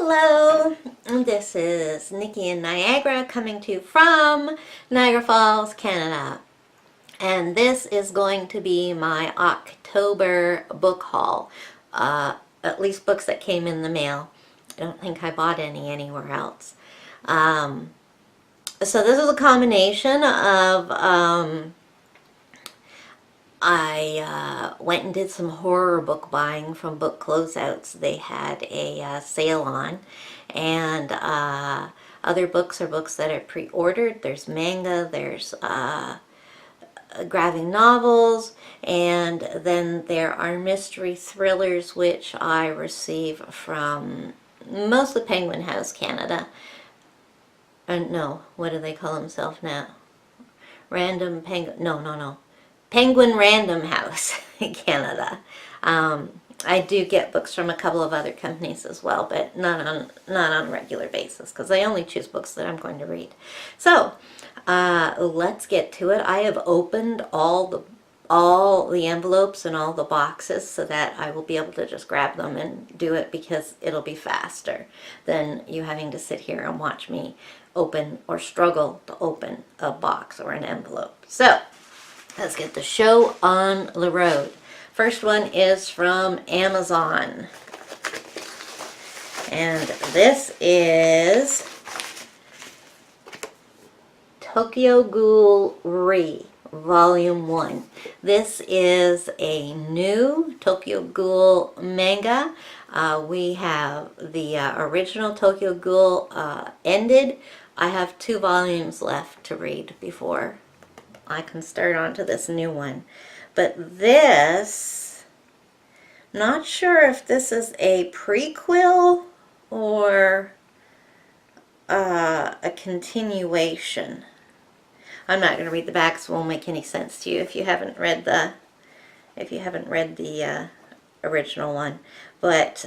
Hello, this is Nikki in Niagara coming to you from Niagara Falls, Canada. And this is going to be my October book haul. At least books that came in the mail. I don't think I bought any anywhere else. So this is a combination of I went and did some horror book buying from Book Closeouts. They had a sale on, and other books are books that are pre-ordered. There's manga, there's graphic novels, and then there are mystery thrillers which I receive from mostly Penguin House Canada. No, what do they call themselves now? Random Penguin, no. Penguin Random House in Canada. I do get books from a couple of other companies as well, but not on a regular basis because I only choose books that I'm going to read. So let's get to it. I have opened all the envelopes and all the boxes so that I will be able to just grab them and do it because it'll be faster than you having to sit here and watch me open or struggle to open a box or an envelope. So let's get the show on the road. First one is from Amazon. And this is Tokyo Ghoul Re, Volume 1. This is a new Tokyo Ghoul manga. We have the original Tokyo Ghoul ended. I have 2 volumes left to read before I can start on to this new one. But this, not sure if this is a prequel or a continuation. I'm not going to read the back, so it won't make any sense to you if you haven't read the original one. But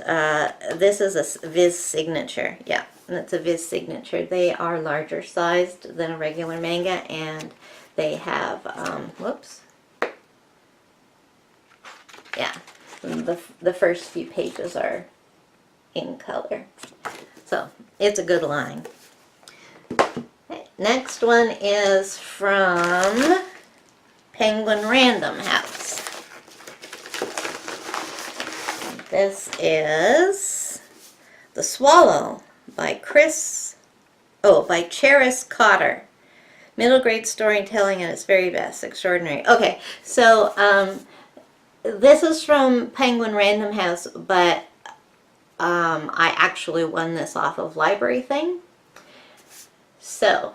this is a Viz signature. Yeah, it's a Viz signature. They are larger sized than a regular manga, and they have, whoops. Yeah, the first few pages are in color. So, it's a good line. Okay, next one is from Penguin Random House. This is The Swallow by Cheris Cotter. Middle grade storytelling at its very best. Extraordinary. Okay, so this is from Penguin Random House, but I actually won this off of Library Thing. So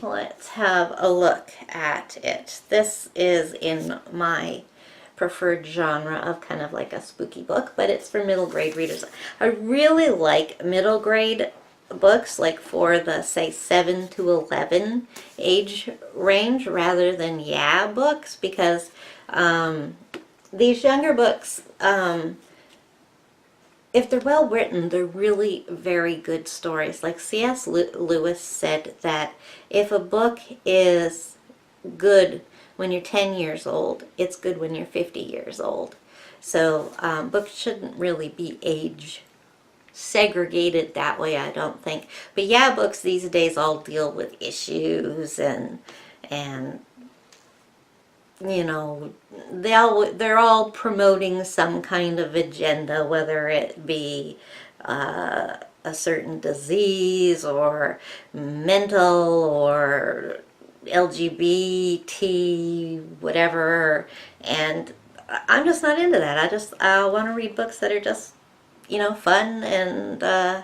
let's have a look at it. This is in my preferred genre of kind of like a spooky book, but it's for middle grade readers. I really like middle grade books, like for the, say, 7 to 11 age range rather than books, because these younger books, if they're well written, they're really very good stories. Like C.S. Lewis said that if a book is good when you're 10 years old, it's good when you're 50 years old. So books shouldn't really be age segregated that way, I don't think. But books these days all deal with issues and you know, they're all promoting some kind of agenda, whether it be a certain disease or mental or LGBT, whatever, and I'm just not into that. I want to read books that are just, you know, fun and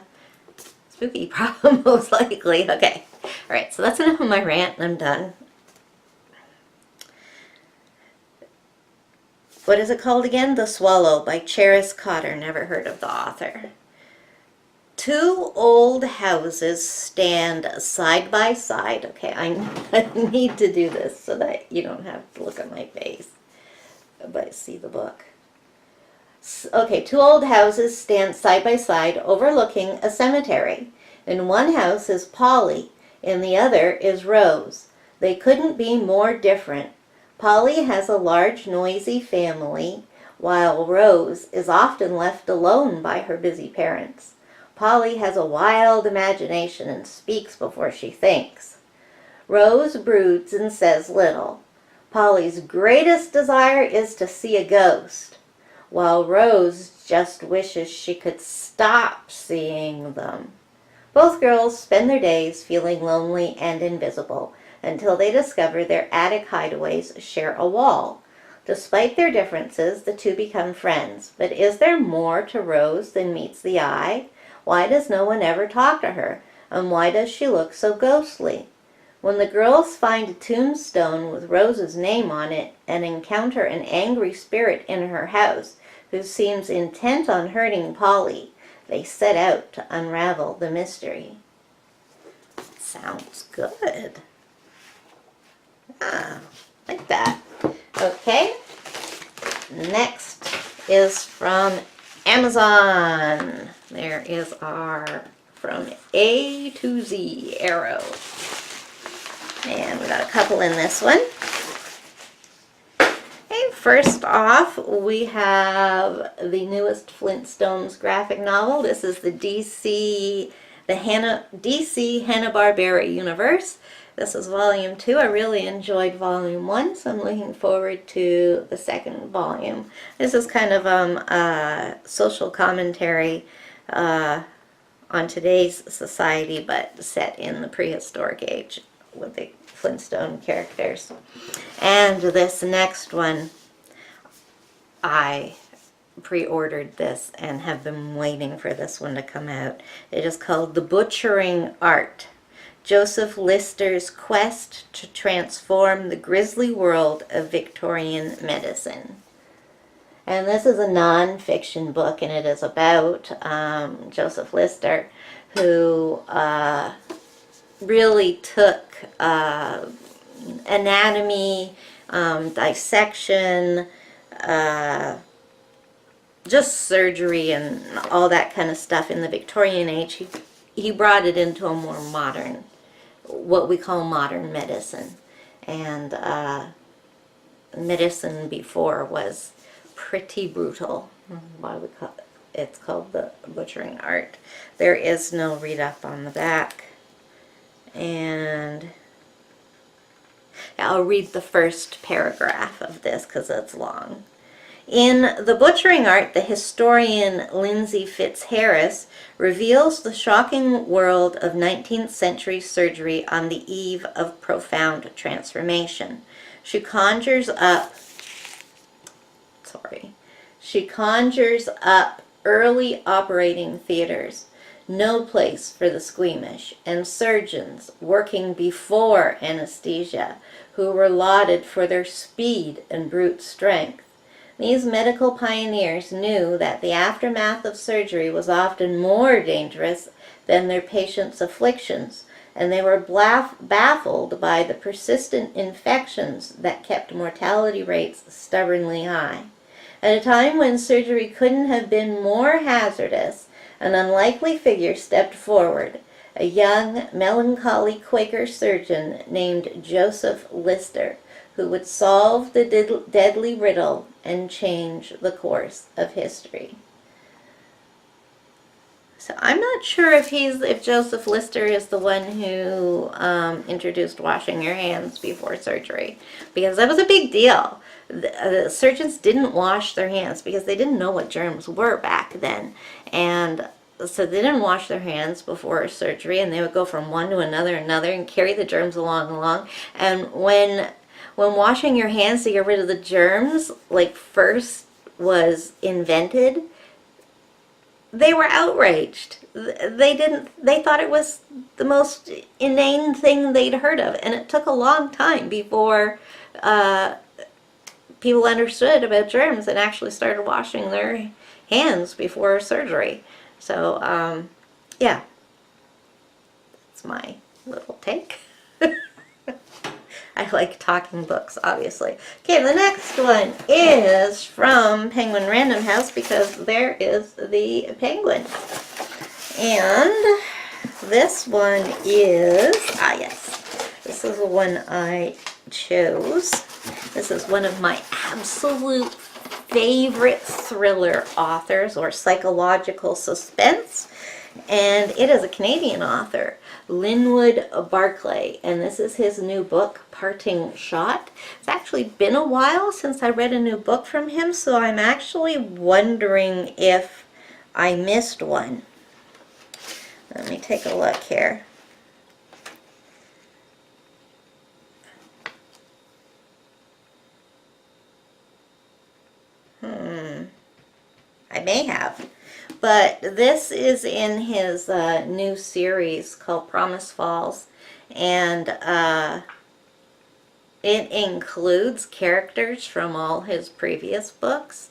spooky, probably, most likely. Okay, all right, so that's enough of my rant, and I'm done. What is it called again? The Swallow by Cheris Cotter. Never heard of the author. 2 old houses stand side by side. Okay, I need to do this so that you don't have to look at my face, but see the book. Okay, 2 old houses stand side by side overlooking a cemetery. In one house is Polly, in the other is Rose. They couldn't be more different. Polly has a large, noisy family, while Rose is often left alone by her busy parents. Polly has a wild imagination and speaks before she thinks. Rose broods and says little. Polly's greatest desire is to see a ghost, while Rose just wishes she could stop seeing them. Both girls spend their days feeling lonely and invisible until they discover their attic hideaways share a wall. Despite their differences, the two become friends. But is there more to Rose than meets the eye? Why does no one ever talk to her? And why does she look so ghostly? When the girls find a tombstone with Rose's name on it and encounter an angry spirit in her house who seems intent on hurting Polly, they set out to unravel the mystery. Sounds good. Like that. Okay. Next is from Amazon. There is our From A to Z arrow. And we got a couple in this one. Okay, first off, we have the newest Flintstones graphic novel. This is the DC Hanna-Barbera universe. This is volume 2. I really enjoyed volume 1, so I'm looking forward to the second volume. This is kind of a social commentary on today's society, but set in the prehistoric age with the Flintstone characters. And this next one, I pre-ordered this and have been waiting for this one to come out. It is called The Butchering Art. Joseph Lister's quest to transform the grisly world of Victorian medicine. And this is a non-fiction book, and it is about Joseph Lister, who really took anatomy, dissection, just surgery and all that kind of stuff in the Victorian age. He brought it into a more modern, what we call modern medicine. And medicine before was pretty brutal. Why we call it's called The Butchering Art. There is no read-up on the back. And I'll read the first paragraph of this because it's long. In The Butchering Art, the historian Lindsay Fitzharris reveals the shocking world of 19th century surgery on the eve of profound transformation. She conjures up early operating theaters, no place for the squeamish, and surgeons working before anesthesia who were lauded for their speed and brute strength. These medical pioneers knew that the aftermath of surgery was often more dangerous than their patients' afflictions, and they were baffled by the persistent infections that kept mortality rates stubbornly high. At a time when surgery couldn't have been more hazardous, an unlikely figure stepped forward, a young, melancholy Quaker surgeon named Joseph Lister, who would solve the deadly riddle and change the course of history. So I'm not sure if Joseph Lister is the one who introduced washing your hands before surgery, because that was a big deal. The surgeons didn't wash their hands because they didn't know what germs were back then, and so they didn't wash their hands before surgery, and they would go from one to another and carry the germs along. And when washing your hands to get rid of the germs, like, first was invented, they were outraged. They thought it was the most inane thing they'd heard of, and it took a long time before people understood about germs and actually started washing their hands before surgery. So, yeah, that's my little take. I like talking books, obviously. Okay, the next one is from Penguin Random House, because there is the penguin. And this one is, yes, this is the one I chose. This is one of my absolute favorite thriller authors, or psychological suspense, and it is a Canadian author, Linwood Barclay, and this is his new book, Parting Shot. It's actually been a while since I read a new book from him, so I'm actually wondering if I missed one. Let me take a look here. I may have. But this is in his new series called Promise Falls, and it includes characters from all his previous books.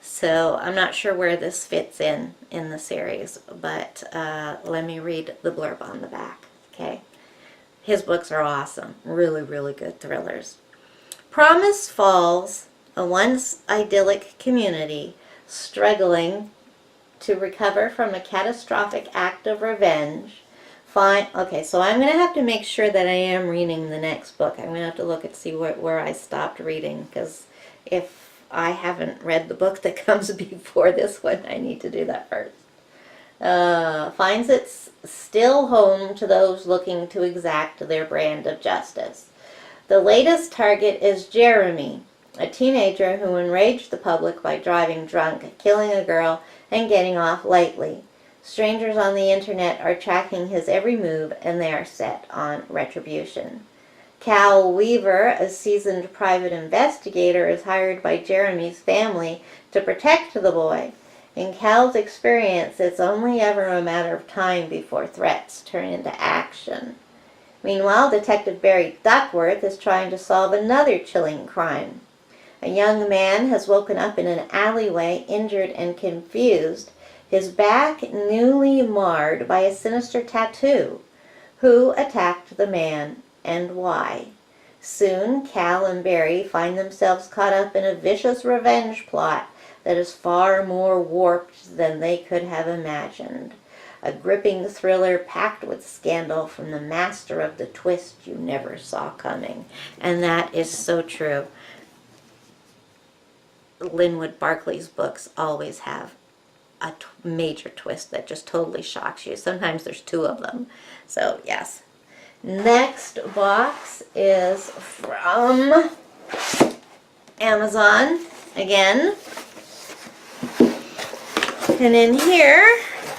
So I'm not sure where this fits in the series, but let me read the blurb on the back, okay? His books are awesome. Really, really good thrillers. Promise Falls, a once idyllic community struggling to recover from a catastrophic act of revenge. Okay, so I'm going to have to make sure that I am reading the next book. I'm going to have to look and see where I stopped reading, because if I haven't read the book that comes before this one, I need to do that first. Finds it's still home to those looking to exact their brand of justice. The latest target is Jeremy, a teenager who enraged the public by driving drunk, killing a girl, and getting off lightly. Strangers on the internet are tracking his every move, and they are set on retribution. Cal Weaver, a seasoned private investigator, is hired by Jeremy's family to protect the boy. In Cal's experience, it's only ever a matter of time before threats turn into action. Meanwhile, Detective Barry Duckworth is trying to solve another chilling crime. A young man has woken up in an alleyway, injured and confused, his back newly marred by a sinister tattoo. Who attacked the man, and why? Soon, Cal and Barry find themselves caught up in a vicious revenge plot that is far more warped than they could have imagined. A gripping thriller packed with scandal from the master of the twist you never saw coming. And that is so true. Linwood Barclay's books always have a major twist that just totally shocks you. Sometimes there's two of them. So, yes. Next box is from Amazon again. And in here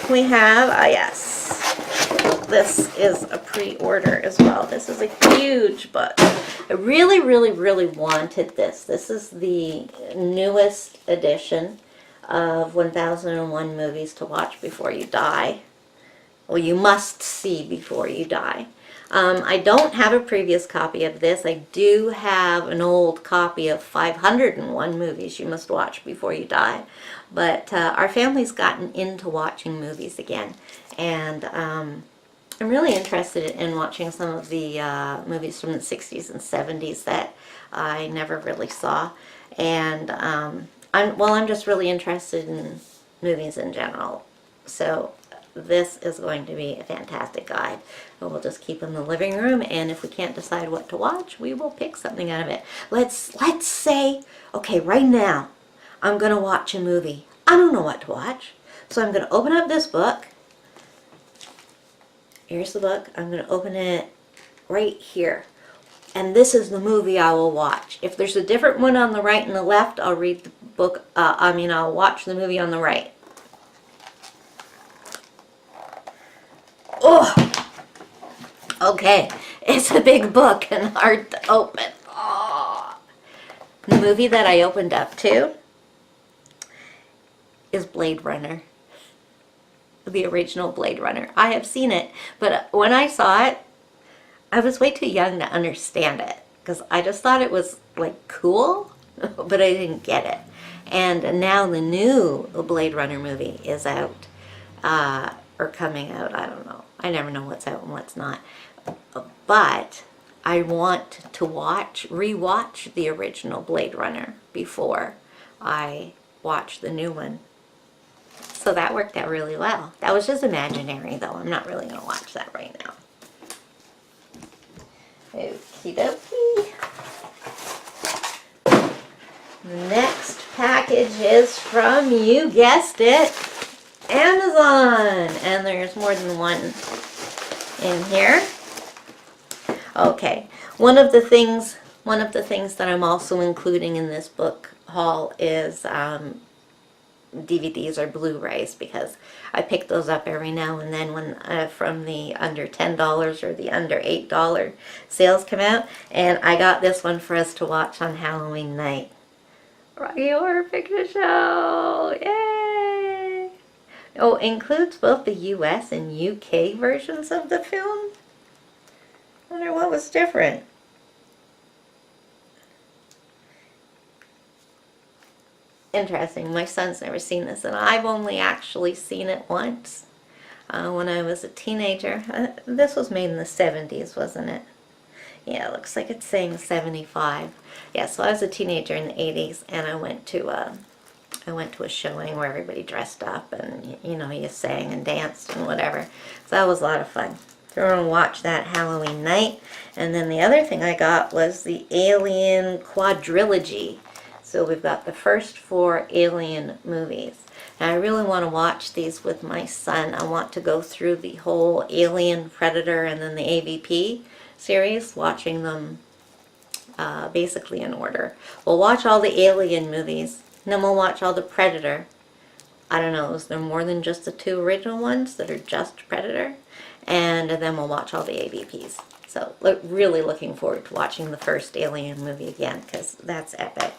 we have, yes, this is a pre-order as well. This is a huge book. I really, really, really wanted this. This is the newest edition of 1001 Movies to Watch Before You Die. Well, you must see before you die. I don't have a previous copy of this. I do have an old copy of 501 Movies You Must Watch Before You Die. But our family's gotten into watching movies again. And I'm really interested in watching some of the movies from the 60s and 70s that I never really saw. And I'm just really interested in movies in general. So this is going to be a fantastic guide. We'll just keep in the living room, and if we can't decide what to watch, we will pick something out of it. Let's say, okay, right now, I'm going to watch a movie. I don't know what to watch. So I'm going to open up this book. Here's the book. I'm going to open it right here. And this is the movie I will watch. If there's a different one on the right and the left, I'll read the book. I'll watch the movie on the right. Oh! Okay. It's a big book and hard to open. Oh. The movie that I opened up to is Blade Runner. The original Blade Runner. I have seen it, but when I saw it, I was way too young to understand it, because I just thought it was like cool, but I didn't get it. And now the new Blade Runner movie is out, or coming out, I don't know. I never know what's out and what's not. But I want to rewatch the original Blade Runner before I watch the new one. So that worked out really well. That was just imaginary, though. I'm not really going to watch that right now. Okie dokie. The next package is from, you guessed it, Amazon. And there's more than one in here. Okay, one of the things that I'm also including in this book haul is DVDs or Blu-rays, because I pick those up every now and then when from the under $10 or the under $8 sales come out. And I got this one for us to watch on Halloween night. Rocky Horror Picture Show! Yay! Oh, includes both the US and UK versions of the film. I wonder what was different. Interesting. My son's never seen this, and I've only actually seen it once when I was a teenager. This was made in the 70s, wasn't it? Yeah, it looks like it's saying 75. Yeah, so I was a teenager in the 80s, and I went to a showing where everybody dressed up, and you know, you sang and danced and whatever. So that was a lot of fun. So we're gonna watch that Halloween night. And then the other thing I got was the Alien Quadrilogy. So we've got the first 4 Alien movies. And I really want to watch these with my son. I want to go through the whole Alien, Predator, and then the AVP series, watching them basically in order. We'll watch all the Alien movies, and then we'll watch all the Predator. I don't know, is there more than just the 2 original ones that are just Predator? And then we'll watch all the AVPs. So really looking forward to watching the first Alien movie again, because that's epic.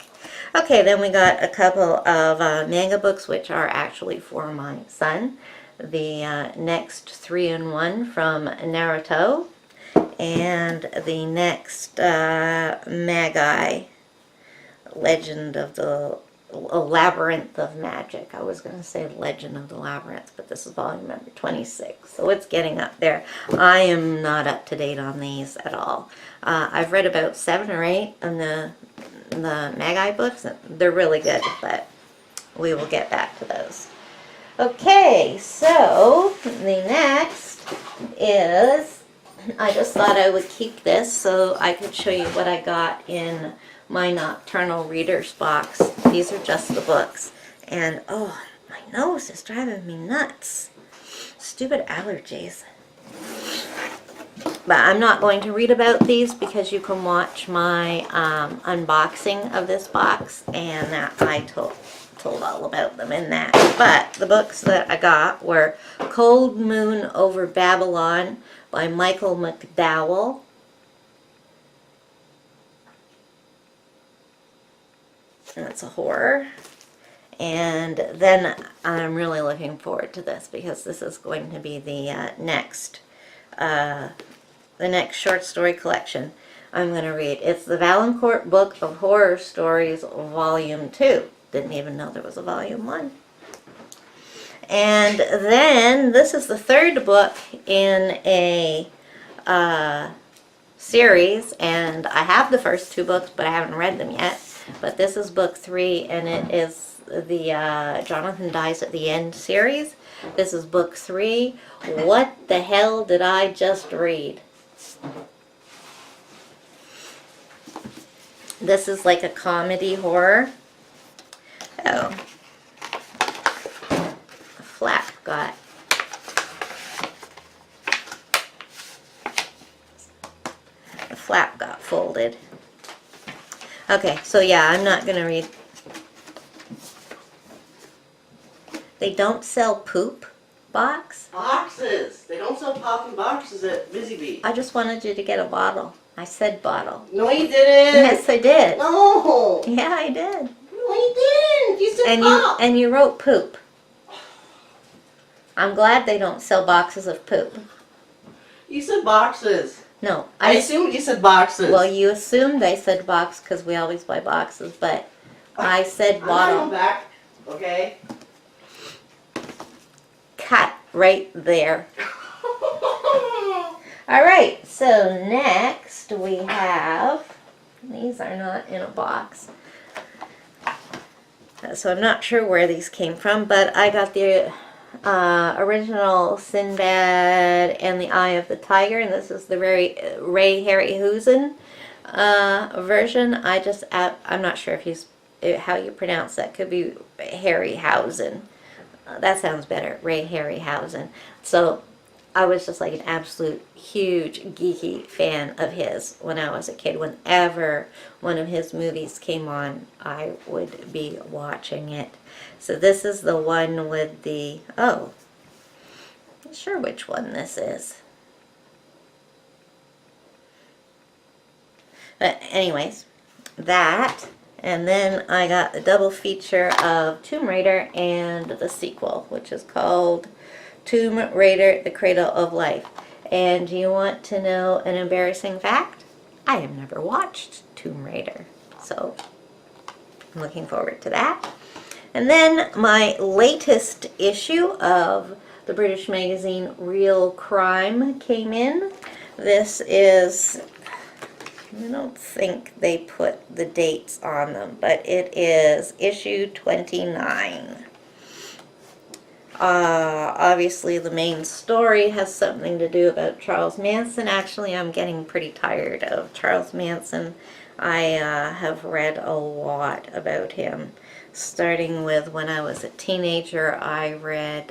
Okay, then we got a couple of manga books, which are actually for my son. The next 3-in-1 from Naruto, and the next Magi, Legend of the Labyrinth of Magic. I was going to say Legend of the Labyrinth, but this is volume number 26, so it's getting up there. I am not up to date on these at all. I've read about 7 or 8 on the Magi books. They're really good, but we will get back to those. Okay, so the next is, I just thought I would keep this so I could show you what I got in my Nocturnal Readers box. These are just the books. And, oh, my nose is driving me nuts. Stupid allergies. But I'm not going to read about these because you can watch my unboxing of this box, and I told all about them in that. But the books that I got were Cold Moon Over Babylon by Michael McDowell. That's a horror. And then I'm really looking forward to this because this is going to be the next short story collection I'm going to read. It's the Valancourt Book of Horror Stories, Volume 2. Didn't even know there was a Volume 1. And then this is the 3rd book in a series, and I have the first 2 books, but I haven't read them yet. But this is book 3, and it is the Jonathan Dies at the End series. This is book 3. What the hell did I just read? This is like a comedy horror. Oh. The flap got... The flap got folded. Okay, so yeah, I'm not going to read. They don't sell poop box? Boxes! They don't sell popping boxes at Busy Bee. I just wanted you to get a bottle. I said bottle. No, you didn't! Yes, I did. No! Yeah, I did. No, you didn't! You said pop! And you wrote poop. I'm glad they don't sell boxes of poop. You said boxes. No. I assumed you said boxes. Well, you assumed I said box because we always buy boxes, but I said I'm bottle. not going back, okay? Cut right there. Alright, so next we have, these are not in a box, so I'm not sure where these came from, but I got the original Sinbad and the Eye of the Tiger, and this is the very Ray Harryhausen version. I'm not sure if how you pronounce that. Could be Harryhausen. That sounds better, Ray Harryhausen. So I was just like an absolute huge geeky fan of his when I was a kid. Whenever one of his movies came on, I would be watching it. So this is the one with the, oh, not sure which one this is. But anyways, that, and then I got the double feature of Tomb Raider and the sequel, which is called Tomb Raider, The Cradle of Life. And you want to know an embarrassing fact? I have never watched Tomb Raider, so I'm looking forward to that. And then my latest issue of the British magazine Real Crime came in. This is, I don't think they put the dates on them, but it is issue 29. Obviously the main story has something to do about Charles Manson. Actually, I'm getting pretty tired of Charles Manson. I have read a lot about him. Starting with when I was a teenager, I read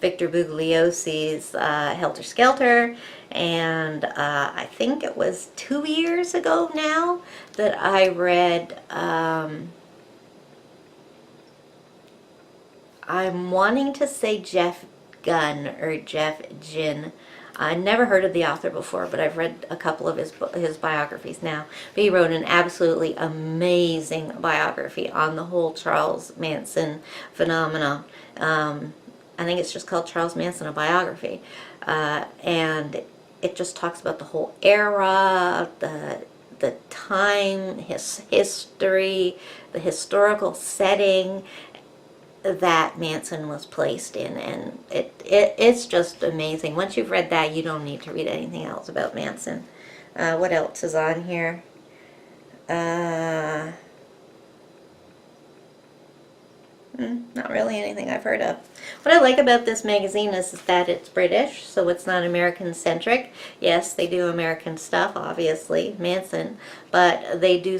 Victor Bugliosi's Helter Skelter, and I think it was 2 years ago now that I read I'm wanting to say Jeff Gunn or Jeff Ginn. I never heard of the author before, but I've read a couple of his biographies now. But he wrote an absolutely amazing biography on the whole Charles Manson phenomenon. I think it's just called Charles Manson, a biography. And it just talks about the whole era, the time, his history, the historical setting that Manson was placed in, and it's just amazing. Once you've read that, you don't need to read anything else about Manson. What else is on here? Not really anything I've heard of. What I like about this magazine is that it's British, so it's not American-centric. Yes, they do American stuff, obviously, Manson, but they do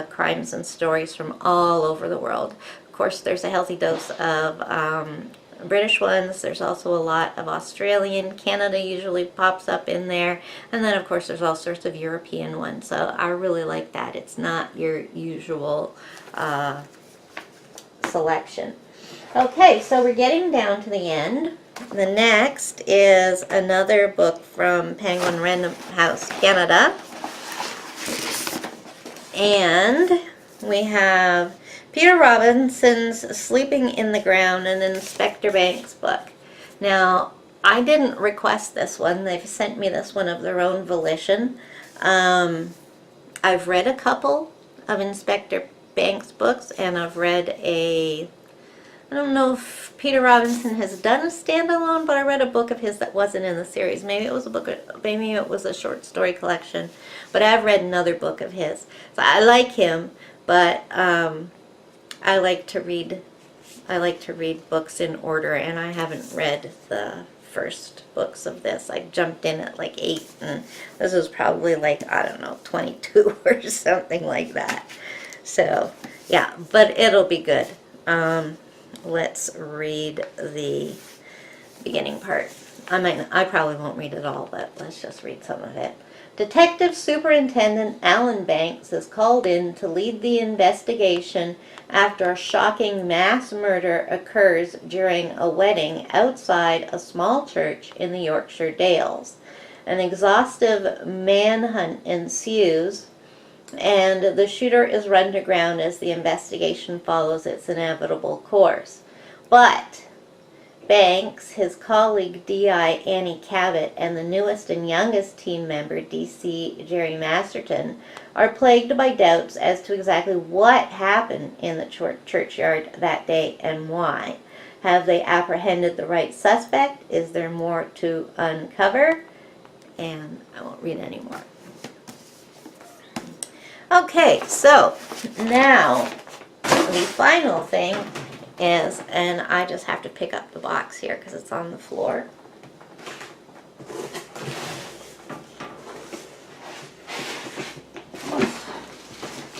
crimes and stories from all over the world. Of course, there's a healthy dose of British ones. There's also a lot of Australian. Canada usually pops up in there. And then, of course, there's all sorts of European ones. So I really like that. It's not your usual selection. Okay, so we're getting down to the end. The next is another book from Penguin Random House Canada. And we have Peter Robinson's Sleeping in the Ground, an Inspector Banks book. Now, I didn't request this one. They've sent me this one of their own volition. I've read a couple of Inspector Banks books, and I've read I don't know if Peter Robinson has done a standalone, but I read a book of his that wasn't in the series. Maybe it was maybe it was a short story collection, but I've read another book of his. So I like him, but I like to read books in order, and I haven't read the first books of this. I jumped in at like 8, and this was probably like, I don't know, 22 or something like that. So, yeah, but it'll be good. Let's read the beginning part. I probably won't read it all, but let's just read some of it. Detective Superintendent Alan Banks is called in to lead the investigation after a shocking mass murder occurs during a wedding outside a small church in the Yorkshire Dales. An exhaustive manhunt ensues, and the shooter is run to ground as the investigation follows its inevitable course. But Banks, his colleague D.I. Annie Cabot, and the newest and youngest team member, D.C. Jerry Masterton, are plagued by doubts as to exactly what happened in the churchyard that day and why. Have they apprehended the right suspect? Is there more to uncover? And I won't read any more. Okay, so now the final thing is, and I just have to pick up the box here because it's on the floor.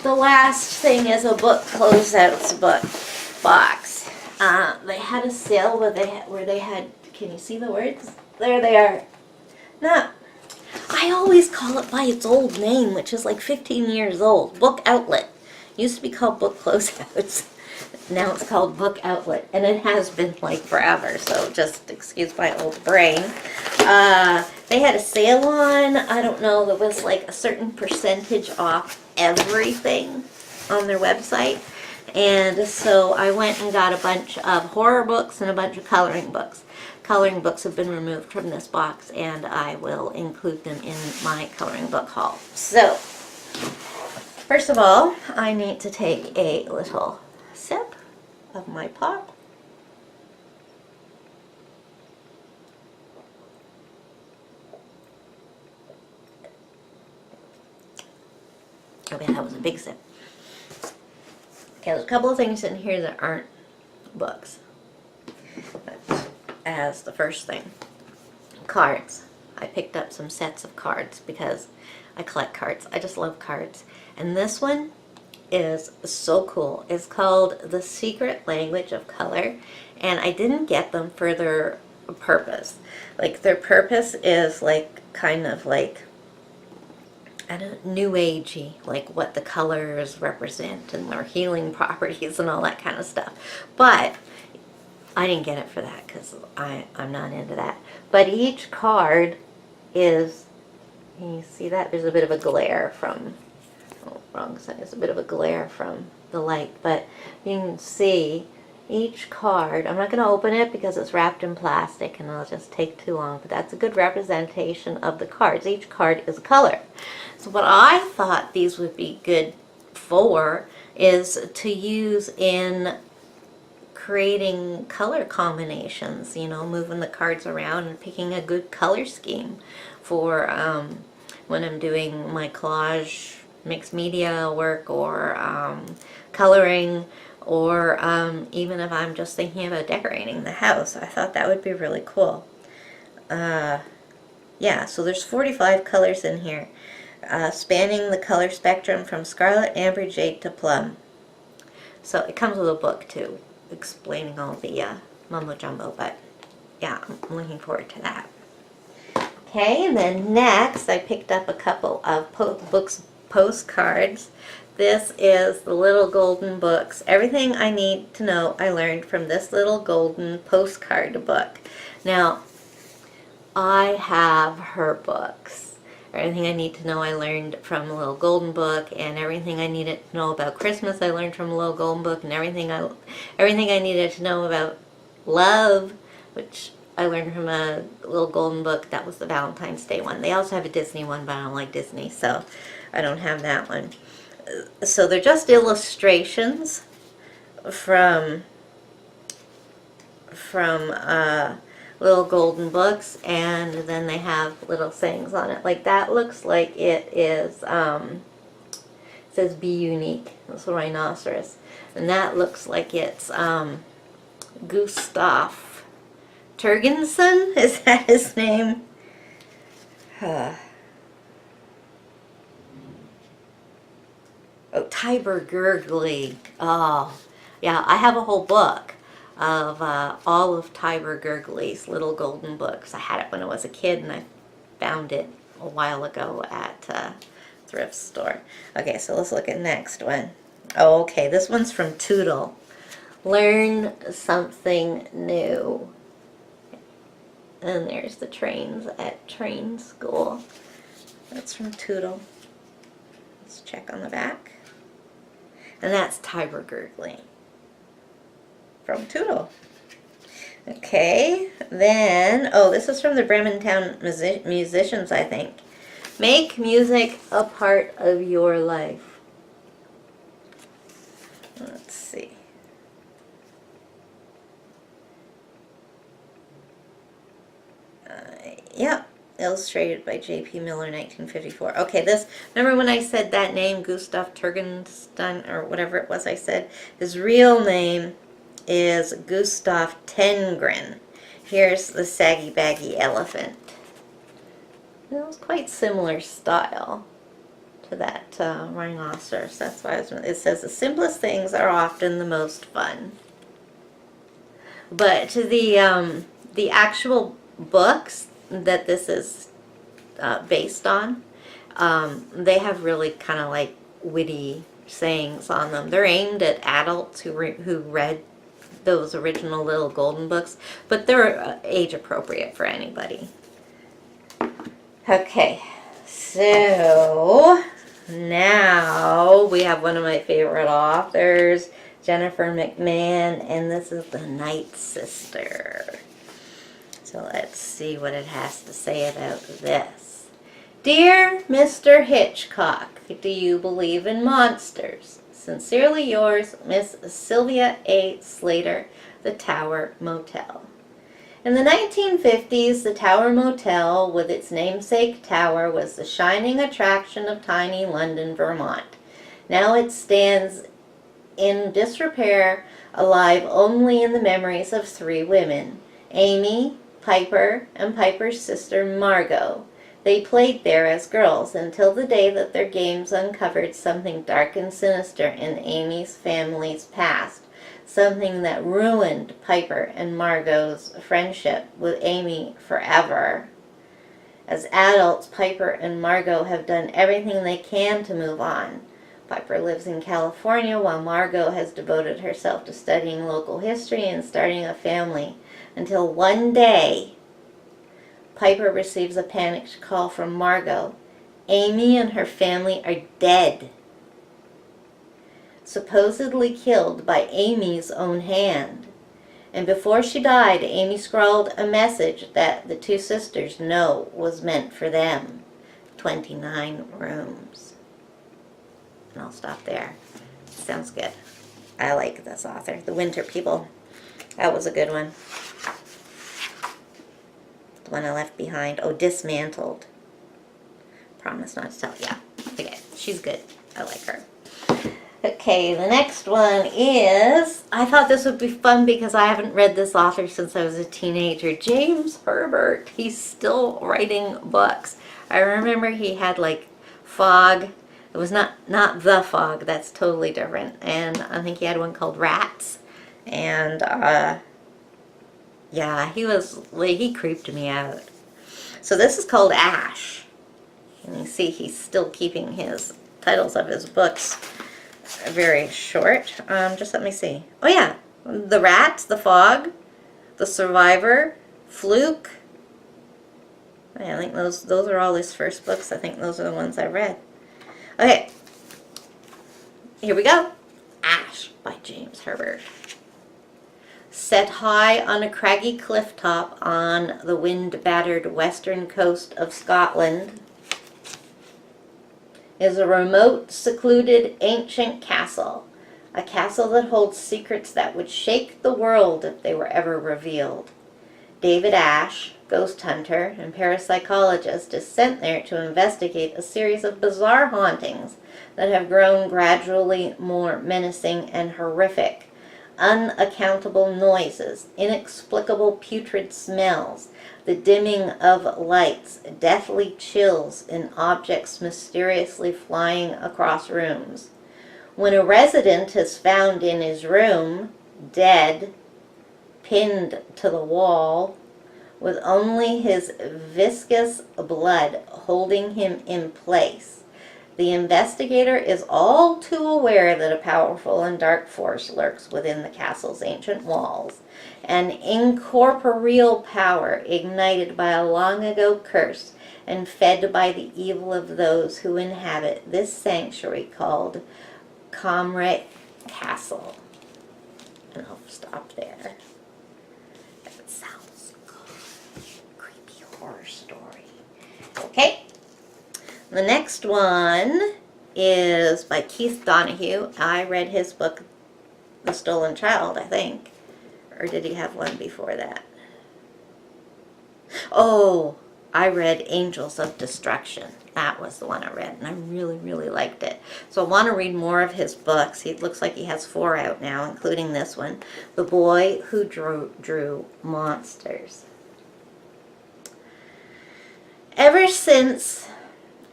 the last thing is a book closeouts book box. They had a sale where they had, can you see the words? There they are. No, I always call it by its old name, which is like 15 years old. Book Outlet. Used to be called Book Closeouts. Now it's called Book Outlet, and it has been like forever, so just excuse my old brain. They had a sale on, I don't know, there was like a certain percentage off everything on their website. And so I went and got a bunch of horror books and a bunch of coloring books. Coloring books have been removed from this box, and I will include them in my coloring book haul. So, first of all, I need to take a little sip of my pop. Okay, that was a big sip. Okay, there's a couple of things in here that aren't books. But as the first thing, cards. I picked up some sets of cards because I collect cards. I just love cards. And this one is so cool. It's called The Secret Language of Color, and I didn't get them for their purpose. Like, their purpose is like kind of like, I don't know, new agey, like what the colors represent and their healing properties and all that kind of stuff. But I didn't get it for that because I'm not into that. But each card is, can you see that? There's a bit of a glare from, oh, wrong side. There's a bit of a glare from the light. But you can see each card. I'm not going to open it because it's wrapped in plastic and it'll just take too long. But that's a good representation of the cards. Each card is a color. So what I thought these would be good for is to use in creating color combinations, you know, moving the cards around and picking a good color scheme for when I'm doing my collage mixed media work or coloring, or even if I'm just thinking about decorating the house. I thought that would be really cool. Yeah, so there's 45 colors in here, spanning the color spectrum from scarlet, amber, jade to plum. So it comes with a book too, explaining all the mumbo jumbo, but yeah, I'm looking forward to that. Okay, and then next I picked up a couple of postcards. This is the little golden books. Everything I need to know I learned from this little golden postcard book. Now, I have her books. Everything I need to know I learned from a little golden book, and everything I needed to know about Christmas I learned from a little golden book, and everything I needed to know about love, which I learned from a little golden book. That was the Valentine's Day one. They also have a Disney one, but I don't like Disney, so I don't have that one. So they're just illustrations from little golden books, and then they have little sayings on it. Like that looks like it is, it says be unique. That's a rhinoceros. And that looks like it's Gustav Turgensen. Is that his name? Oh, Tiber Gurgley. Oh, yeah, I have a whole book of all of Tiber Gurgley's little golden books. I had it when I was a kid, and I found it a while ago at a thrift store. Okay, so let's look at the next one. Oh, okay, this one's from Toodle. Learn something new. And there's the trains at train school. That's from Toodle. Let's check on the back. And that's Tiber Gurgley from Toodle. Okay, then, oh, this is from the Bremerton Musicians, I think. Make music a part of your life. Let's see. Yeah, illustrated by J.P. Miller, 1954. Okay, this, remember when I said that name, Gustav Turgenstein, or whatever it was I said? His real name is Gustav Tengren. Here's the saggy baggy elephant. It was quite similar style to to that rhinoceros. That's why it says the simplest things are often the most fun. But to the actual books that this is based on, they have really kind of like witty sayings on them. They're aimed at adults who read those original little golden books, but they're age appropriate for anybody. Okay, so now we have one of my favorite authors, Jennifer McMahon, and this is The Night Sister. So let's see what it has to say about this. Dear Mr. Hitchcock, do you believe in monsters? Sincerely yours, Miss Sylvia A. Slater, The Tower Motel. In the 1950s, the Tower Motel, with its namesake tower, was the shining attraction of tiny London, Vermont. Now it stands in disrepair, alive only in the memories of three women, Amy, Piper, and Piper's sister Margot. They played there as girls until the day that their games uncovered something dark and sinister in Amy's family's past, something that ruined Piper and Margot's friendship with Amy forever. As adults, Piper and Margot have done everything they can to move on. Piper lives in California while Margot has devoted herself to studying local history and starting a family, until one day Piper receives a panicked call from Margot. Amy and her family are dead. Supposedly killed by Amy's own hand. And before she died, Amy scrawled a message that the two sisters know was meant for them. 29 rooms. And I'll stop there. Sounds good. I like this author. The Winter People. That was a good one. The one I left behind. Oh, Dismantled. Promise not to tell. Yeah. Okay. She's good. I like her. Okay, the next one is, I thought this would be fun because I haven't read this author since I was a teenager. James Herbert. He's still writing books. I remember he had like Fog. It was not The Fog. That's totally different. And I think he had one called Rats. And yeah, he creeped me out. So this is called Ash. And you see he's still keeping his titles of his books very short. Just let me see. Oh yeah, The Rats, The Fog, The Survivor, Fluke. I think those are all his first books. I think those are the ones I read. Okay, here we go. Ash by James Herbert. Set high on a craggy cliff top on the wind-battered western coast of Scotland is a remote, secluded, ancient castle. A castle that holds secrets that would shake the world if they were ever revealed. David Ash, ghost hunter and parapsychologist, is sent there to investigate a series of bizarre hauntings that have grown gradually more menacing and horrific. Unaccountable noises, inexplicable putrid smells, the dimming of lights, deathly chills in objects mysteriously flying across rooms. When a resident is found in his room, dead, pinned to the wall, with only his viscous blood holding him in place, the investigator is all too aware that a powerful and dark force lurks within the castle's ancient walls, an incorporeal power ignited by a long-ago curse and fed by the evil of those who inhabit this sanctuary called Comrade Castle. And I'll stop there. That sounds good. Creepy horror story. Okay. The next one is by Keith Donahue. I read his book, The Stolen Child, I think. Or did he have one before that? Oh, I read Angels of Destruction. That was the one I read, and I really, really liked it. So I want to read more of his books. He looks like he has 4 out now, including this one, The Boy Who Drew Monsters. Ever since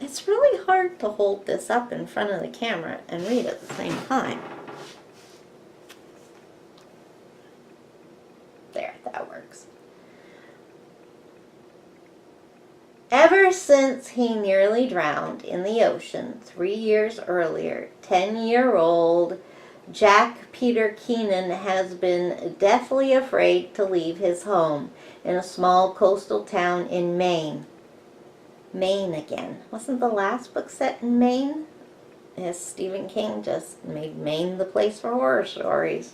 It's really hard to hold this up in front of the camera and read at the same time. There, that works. Ever since he nearly drowned in the ocean 3 years earlier, 10-year-old Jack Peter Keenan has been deathly afraid to leave his home in a small coastal town in Maine. Maine again. Wasn't the last book set in Maine? Yes, Stephen King just made Maine the place for horror stories.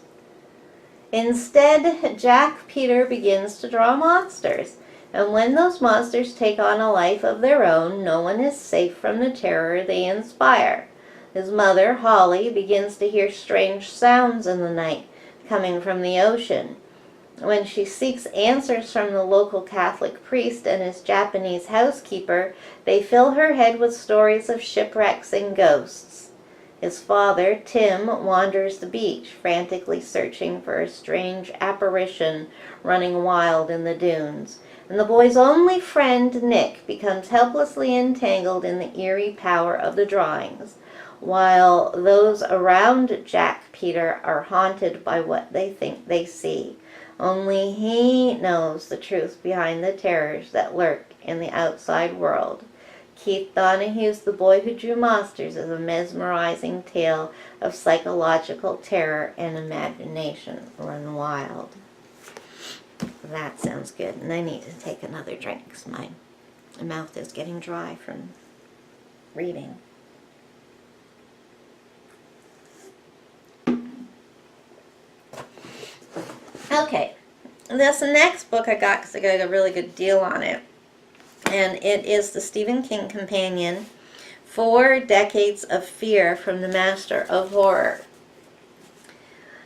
Instead, Jack Peter begins to draw monsters. And when those monsters take on a life of their own, no one is safe from the terror they inspire. His mother, Holly, begins to hear strange sounds in the night coming from the ocean. When she seeks answers from the local Catholic priest and his Japanese housekeeper, they fill her head with stories of shipwrecks and ghosts. His father, Tim, wanders the beach, frantically searching for a strange apparition running wild in the dunes. And the boy's only friend, Nick, becomes helplessly entangled in the eerie power of the drawings, while those around Jack Peter are haunted by what they think they see. Only he knows the truth behind the terrors that lurk in the outside world. Keith Donahue's The Boy Who Drew Monsters is a mesmerizing tale of psychological terror and imagination run wild. That sounds good. And I need to take another drink because my mouth is getting dry from reading. Okay, this next book I got because I got a really good deal on it. And it is the Stephen King companion, 4 Decades of Fear from the Master of Horror.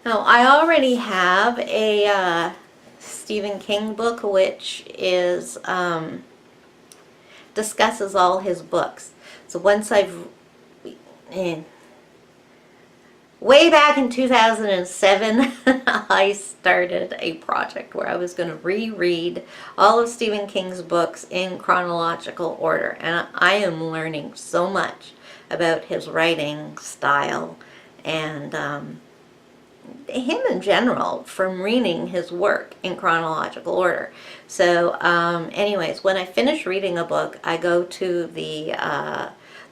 Now, I already have a Stephen King book which is discusses all his books. So once way back in 2007, I started a project where I was going to reread all of Stephen King's books in chronological order. And I am learning so much about his writing style and him in general from reading his work in chronological order. So anyways, when I finish reading a book, I go to the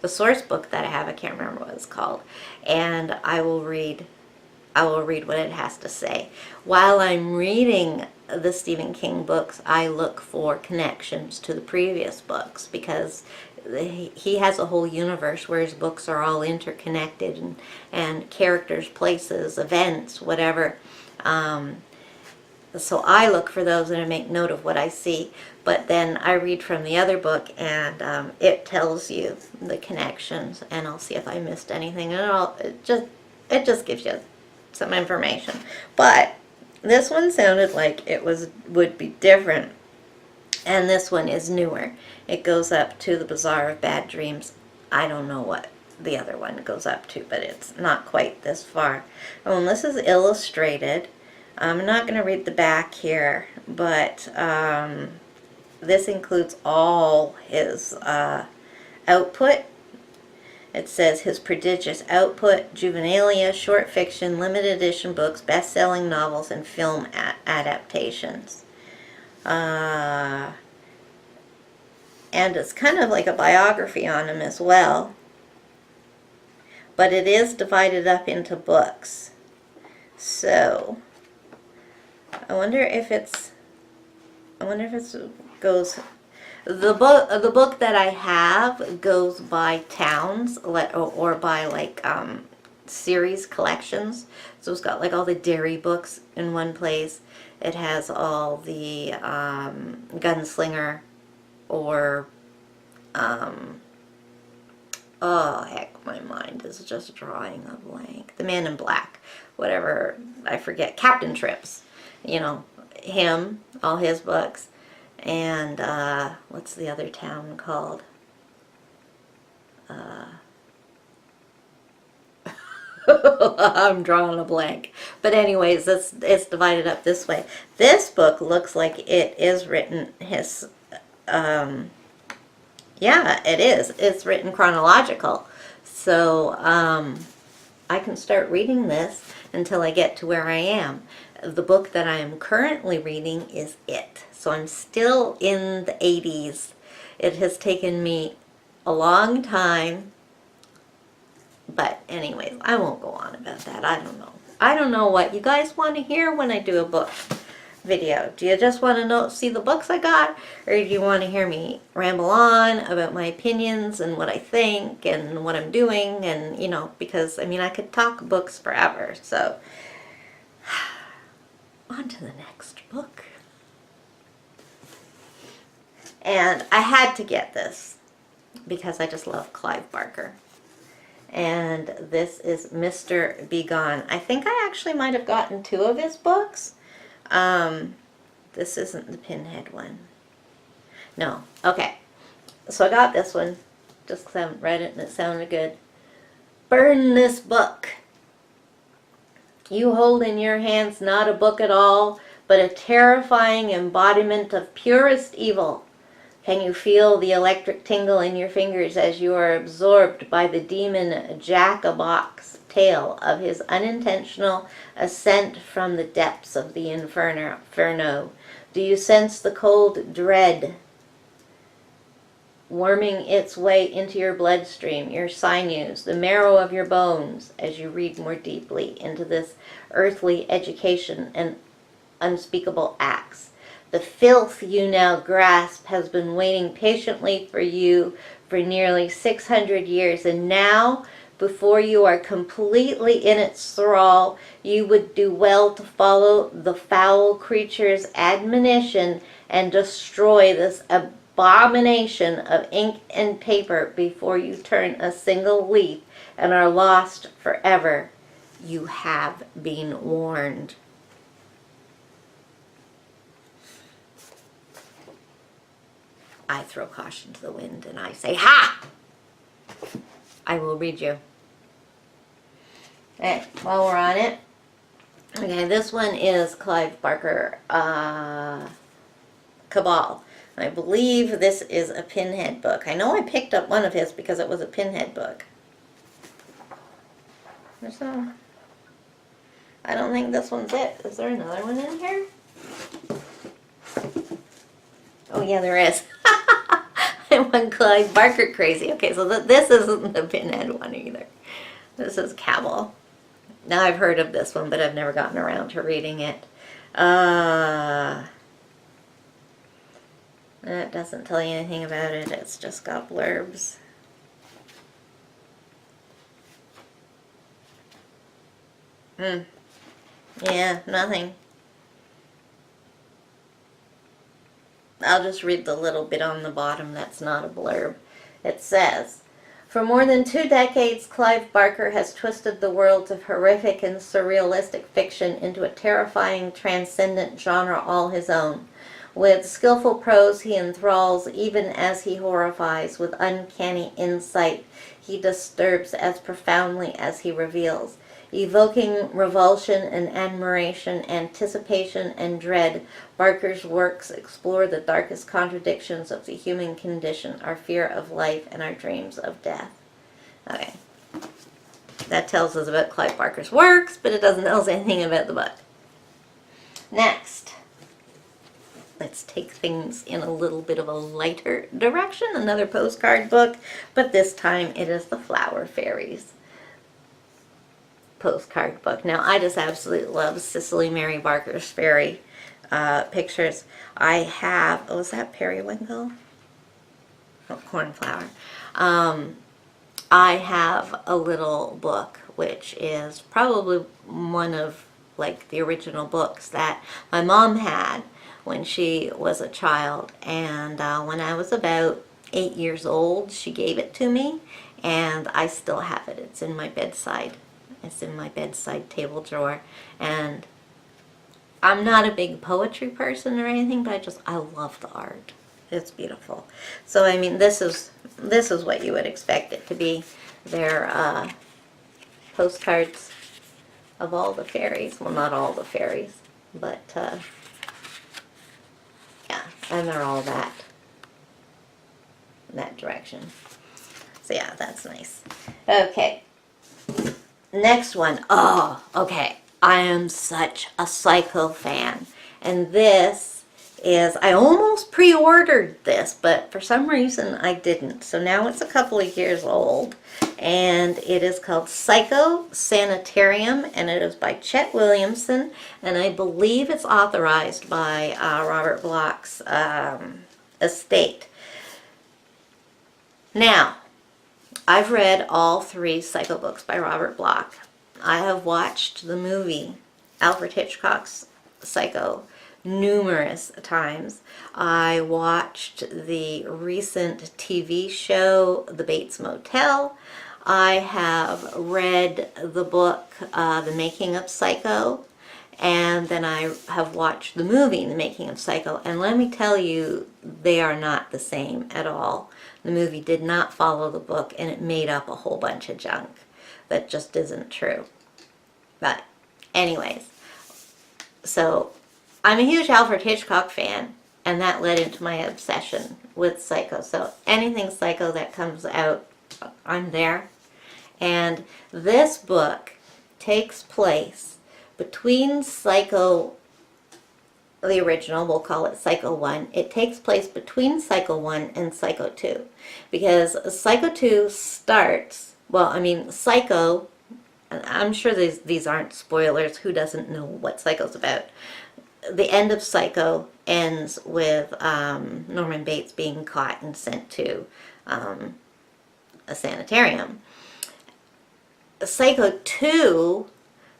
source book that I have. I can't remember what it's called, and I will read what it has to say. While I'm reading the Stephen King books, I look for connections to the previous books because he has a whole universe where his books are all interconnected and characters, places, events, whatever. So I look for those and I make note of what I see. But then I read from the other book and it tells you the connections, and I'll see if I missed anything. And it just gives you some information. But this one sounded like it would be different, and this one is newer. It goes up to The Bazaar of Bad Dreams. I don't know what the other one goes up to, but it's not quite this far. Oh, and this is illustrated. I'm not going to read the back here, but this includes all his output. It says his prodigious output: juvenilia, short fiction, limited edition books, best-selling novels, and film adaptations. And it's kind of like a biography on him as well. But it is divided up into books. So I wonder if it goes. The book that I have goes by towns or by like series collections. So it's got like all the Derry books in one place. It has all the Gunslinger or oh heck, my mind is just drawing a blank. The Man in Black, whatever, I forget. Captain Trips, you know, him, all his books. And what's the other town called? I'm drawing a blank. But anyways, it's divided up this way. This book looks like it is written Yeah, it is. It's written chronological. So I can start reading this until I get to where I am. The book that I am currently reading is It. So I'm still in the 80s. It has taken me a long time. But anyways, I won't go on about that. I don't know. I don't know what you guys want to hear when I do a book video. Do you just want to see the books I got, or do you want to hear me ramble on about my opinions and what I think and what I'm doing? And because I mean, I could talk books forever. So on to the next book. And I had to get this because I just love Clive Barker. And this is Mr. Begone. I think I actually might have gotten 2 of his books. This isn't the Pinhead one. No. Okay. So I got this one just because I haven't read it and it sounded good. Burn this book. You hold in your hands not a book at all, but a terrifying embodiment of purest evil. Can you feel the electric tingle in your fingers as you are absorbed by the demon Jacobok's tale of his unintentional ascent from the depths of the inferno? Do you sense the cold dread worming its way into your bloodstream, your sinews, the marrow of your bones, as you read more deeply into this earthly education and unspeakable acts? The filth you now grasp has been waiting patiently for you for nearly 600 years, and now, before you are completely in its thrall, you would do well to follow the foul creature's admonition and destroy this abomination of ink and paper before you turn a single leaf and are lost forever. You have been warned. I throw caution to the wind and I say, ha! I will read you. Okay, while we're on it. Okay, this one is Clive Barker, Cabal. I believe this is a Pinhead book. I know I picked up one of his because it was a Pinhead book. So, I don't think this one's it. Is there another one in here? Oh yeah, there is. I went Clive Barker crazy. Okay, so this isn't the Pinhead one either. This is Cabal. Now I've heard of this one, but I've never gotten around to reading it. It doesn't tell you anything about it. It's just got blurbs. Yeah, nothing. I'll just read the little bit on the bottom that's not a blurb. It says, for more than 2 decades, Clive Barker has twisted the worlds of horrific and surrealistic fiction into a terrifying, transcendent genre all his own. With skillful prose, he enthralls even as he horrifies. With uncanny insight, he disturbs as profoundly as he reveals. Evoking revulsion and admiration, anticipation and dread, Barker's works explore the darkest contradictions of the human condition, our fear of life and our dreams of death. Okay. That tells us about Clive Barker's works, but it doesn't tell us anything about the book. Next. Let's take things in a little bit of a lighter direction. Another postcard book, but this time it is The Flower Fairies postcard book. Now, I just absolutely love Cicely Mary Barker's fairy pictures. I have, oh, is that periwinkle? Oh, cornflower. I have a little book, which is probably one of, like, the original books that my mom had when she was a child. And when I was about 8 years old, she gave it to me, and I still have it. It's in my bedside. It's in my bedside table drawer. And I'm not a big poetry person or anything, but I love the art. It's beautiful. So I mean, this is what you would expect it to be. They're postcards of all the fairies. Well, not all the fairies, but yeah, and they're all that. in that direction. So yeah, that's nice. Okay. Next one. Oh, okay. I am such a Psycho fan. And this is, I almost pre-ordered this, but for some reason I didn't. So now it's a couple of years old. And it is called Psycho Sanitarium, and it is by Chet Williamson. And I believe it's authorized by Robert Bloch's estate. Now, I've read all 3 Psycho books by Robert Bloch. I have watched the movie, Alfred Hitchcock's Psycho, numerous times. I watched the recent TV show, The Bates Motel. I have read the book, The Making of Psycho, and then I have watched the movie, The Making of Psycho, and let me tell you, they are not the same at all. The movie did not follow the book, and it made up a whole bunch of junk that just isn't true. But anyways, so I'm a huge Alfred Hitchcock fan, and that led into my obsession with Psycho. So anything Psycho that comes out, I'm there. And this book takes place between Psycho, the original, we'll call it Psycho 1. It takes place between Psycho 1 and Psycho 2. Because Psycho 2 starts, well, I mean, Psycho, I'm sure these aren't spoilers. Who doesn't know what Psycho's about? The end of Psycho ends with Norman Bates being caught and sent to a sanitarium. Psycho 2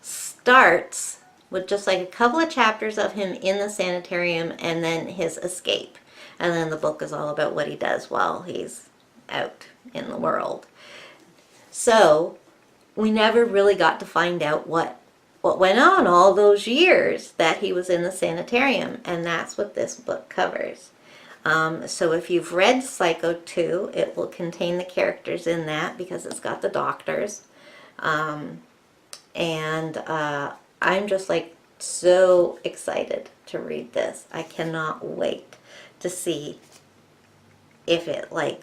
starts with just like a couple of chapters of him in the sanitarium and then his escape. And then the book is all about what he does while he's out in the world. So we never really got to find out what went on all those years that he was in the sanitarium, and that's what this book covers. So if you've read Psycho 2, it will contain the characters in that because it's got the doctors. I'm just like so excited to read this. I cannot wait to see if it like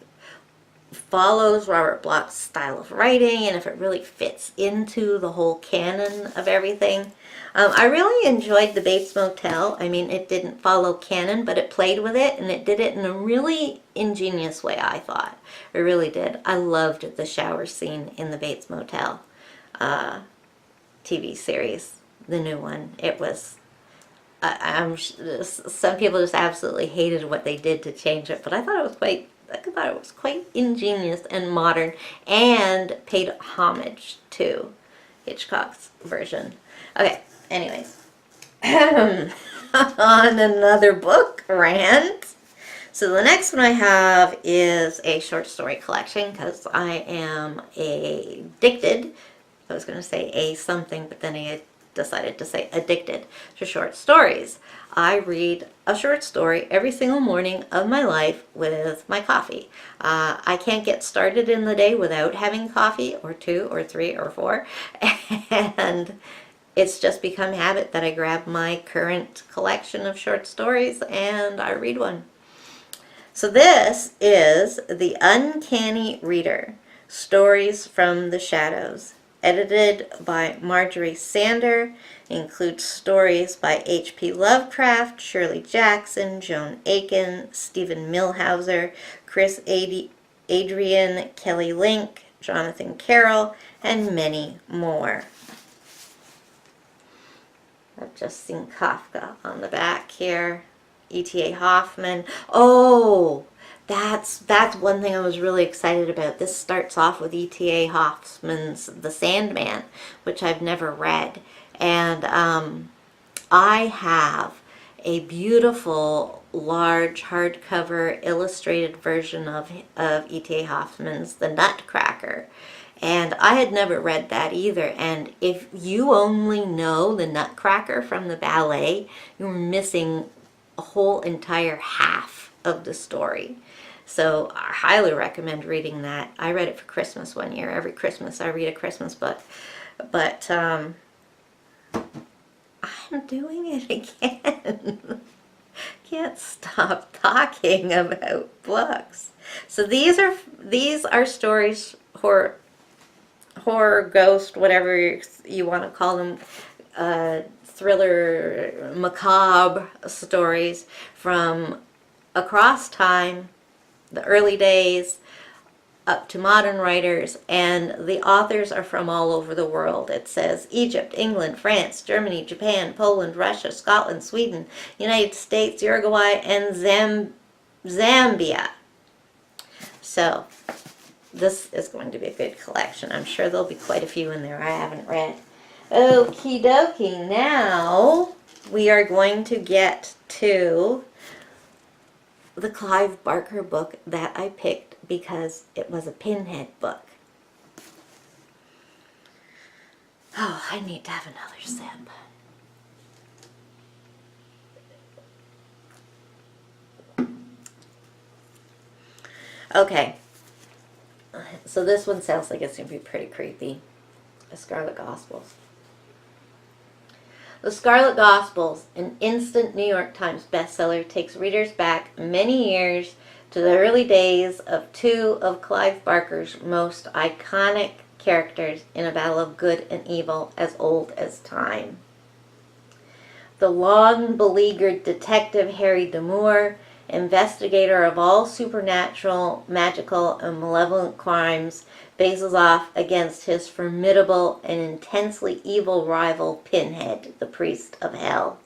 follows Robert Bloch's style of writing and if it really fits into the whole canon of everything. I really enjoyed The Bates Motel. I mean, it didn't follow canon, but it played with it, and it did it in a really ingenious way, I thought. It really did. I loved the shower scene in The Bates Motel TV series, the new one. It was, some people just absolutely hated what they did to change it, but I thought it was quite ingenious and modern, and paid homage to Hitchcock's version. Okay, anyways. On another book rant. So the next one I have is a short story collection because I am addicted. I was going to say a something, but then I decided to say addicted to short stories. I read a short story every single morning of my life with my coffee. I can't get started in the day without having coffee, or 2 or 3 or 4, and it's just become habit that I grab my current collection of short stories and I read one. So this is The Uncanny Reader, Stories from the Shadows, edited by Marjorie Sander. Includes stories by H.P. Lovecraft, Shirley Jackson, Joan Aiken, Stephen Milhauser, Chris Adrian, Kelly Link, Jonathan Carroll, and many more. I've just seen Kafka on the back here. E.T.A. Hoffman. Oh, that's one thing I was really excited about. This starts off with E.T.A. Hoffman's The Sandman, which I've never read. And I have a beautiful, large, hardcover, illustrated version of E.T.A. Hoffman's The Nutcracker. And I had never read that either. And if you only know The Nutcracker from the ballet, you're missing a whole entire half of the story. So I highly recommend reading that. I read it for Christmas one year. Every Christmas I read a Christmas book. But I'm doing it again. can't stop talking about books. So these are stories, horror, ghost, whatever you want to call them, thriller, macabre stories from across time, the early days, up to modern writers, and the authors are from all over the world. It says Egypt, England, France, Germany, Japan, Poland, Russia, Scotland, Sweden, United States, Uruguay, and Zambia. So this is going to be a good collection. I'm sure there'll be quite a few in there I haven't read. Okie dokie, now we are going to get to the Clive Barker book that I picked because it was a Pinhead book. Oh, I need to have another sip. Okay, so this one sounds like it's going to be pretty creepy. The Scarlet Gospels. The Scarlet Gospels, an instant New York Times bestseller, takes readers back many years to the early days of two of Clive Barker's most iconic characters in a battle of good and evil as old as time. The long-beleaguered detective Harry D'Amour, investigator of all supernatural, magical, and malevolent crimes, faces off against his formidable and intensely evil rival Pinhead, the priest of hell.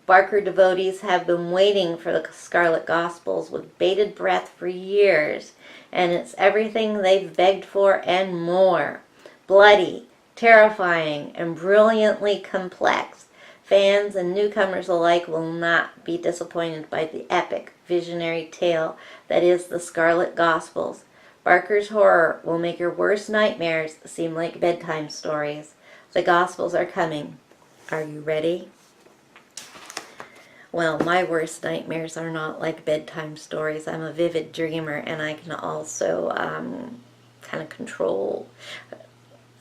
Barker devotees have been waiting for the Scarlet Gospels with bated breath for years, and it's everything they've begged for and more. Bloody, terrifying, and brilliantly complex. Fans and newcomers alike will not be disappointed by the epic, visionary tale that is the Scarlet Gospels. Barker's horror will make your worst nightmares seem like bedtime stories. The Gospels are coming. Are you ready? Well, my worst nightmares are not like bedtime stories. I'm a vivid dreamer, and I can also kind of control.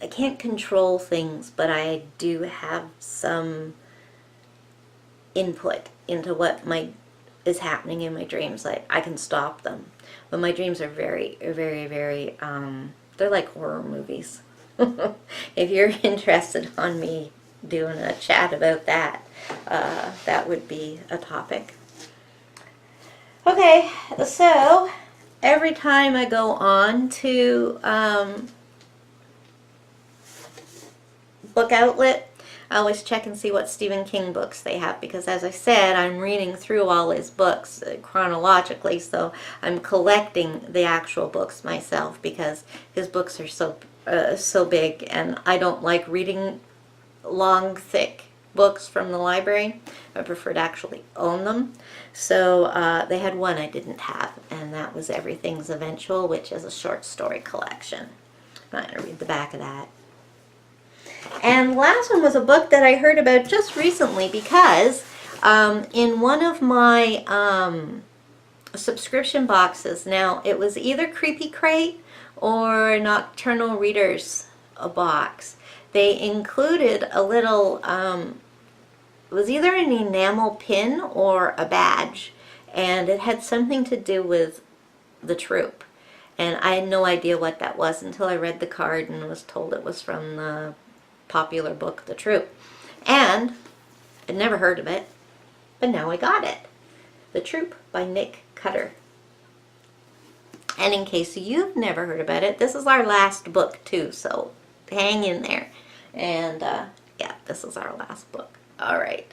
I can't control things, but I do have some input into what is happening in my dreams. Like, I can stop them. But my dreams are very, very, very, they're like horror movies. If you're interested on me doing a chat about that, that would be a topic. Okay, so every time I go on to Book Outlet, I always check and see what Stephen King books they have, because as I said, I'm reading through all his books chronologically, so I'm collecting the actual books myself because his books are so big, and I don't like reading long, thick books from the library. I prefer to actually own them. So they had one I didn't have, and that was Everything's Eventual, which is a short story collection. I'm going to read the back of that. And the last one was a book that I heard about just recently because in one of my subscription boxes, now it was either Creepy Crate or Nocturnal Readers box, they included a little, it was either an enamel pin or a badge, and it had something to do with the troupe. And I had no idea what that was until I read the card and was told it was from the popular book, The Troupe. And I'd never heard of it, but now I got it. The Troupe by Nick Cutter. And in case you've never heard about it, this is our last book too, so hang in there. And yeah, this is our last book. All right.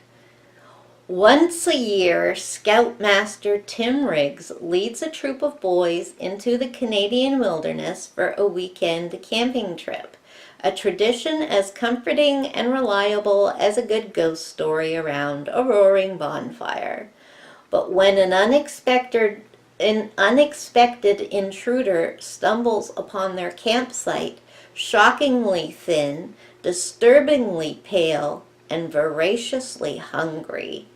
Once a year, Scoutmaster Tim Riggs leads a troop of boys into the Canadian wilderness for a weekend camping trip. A tradition as comforting and reliable as a good ghost story around a roaring bonfire. But when an unexpected intruder stumbles upon their campsite, shockingly thin, disturbingly pale, and voraciously hungry,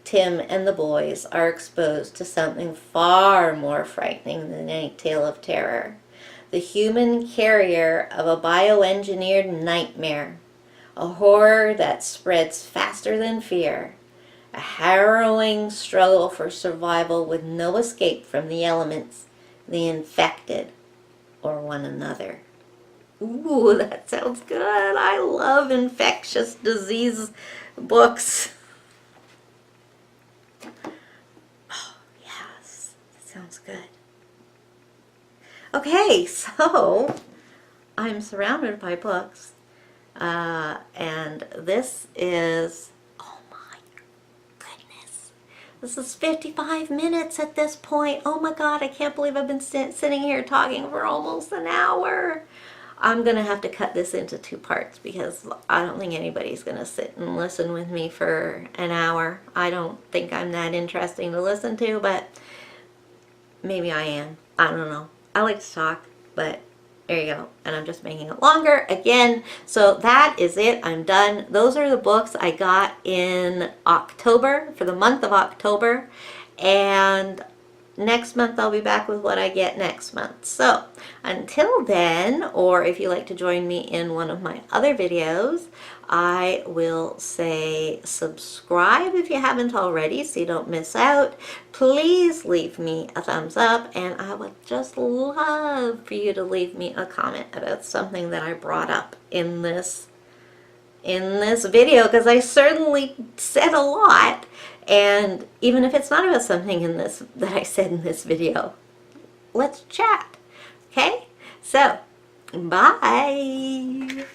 Tim and the boys are exposed to something far more frightening than any tale of terror. The human carrier of a bioengineered nightmare, a horror that spreads faster than fear, A harrowing struggle for survival with no escape from the elements, the infected, or one another. Ooh, that sounds good. I love infectious disease books. Oh, yes, that sounds good. Okay, so I'm surrounded by books, and this is, oh my goodness, this is 55 minutes at this point. Oh my God, I can't believe I've been sitting here talking for almost an hour. I'm going to have to cut this into 2 parts because I don't think anybody's going to sit and listen with me for an hour. I don't think I'm that interesting to listen to, but maybe I am. I don't know. I like to talk, but there you go. And I'm just making it longer again. So that is it. I'm done. Those are the books I got in October, for the month of October. And next month I'll be back with what I get next month. So until then, or if you like to join me in one of my other videos, I will say subscribe if you haven't already so you don't miss out. Please leave me a thumbs up, and I would just love for you to leave me a comment about something that I brought up in this video, because I certainly said a lot. And even if it's not about something in this that I said in this video, let's chat. Okay? So, bye.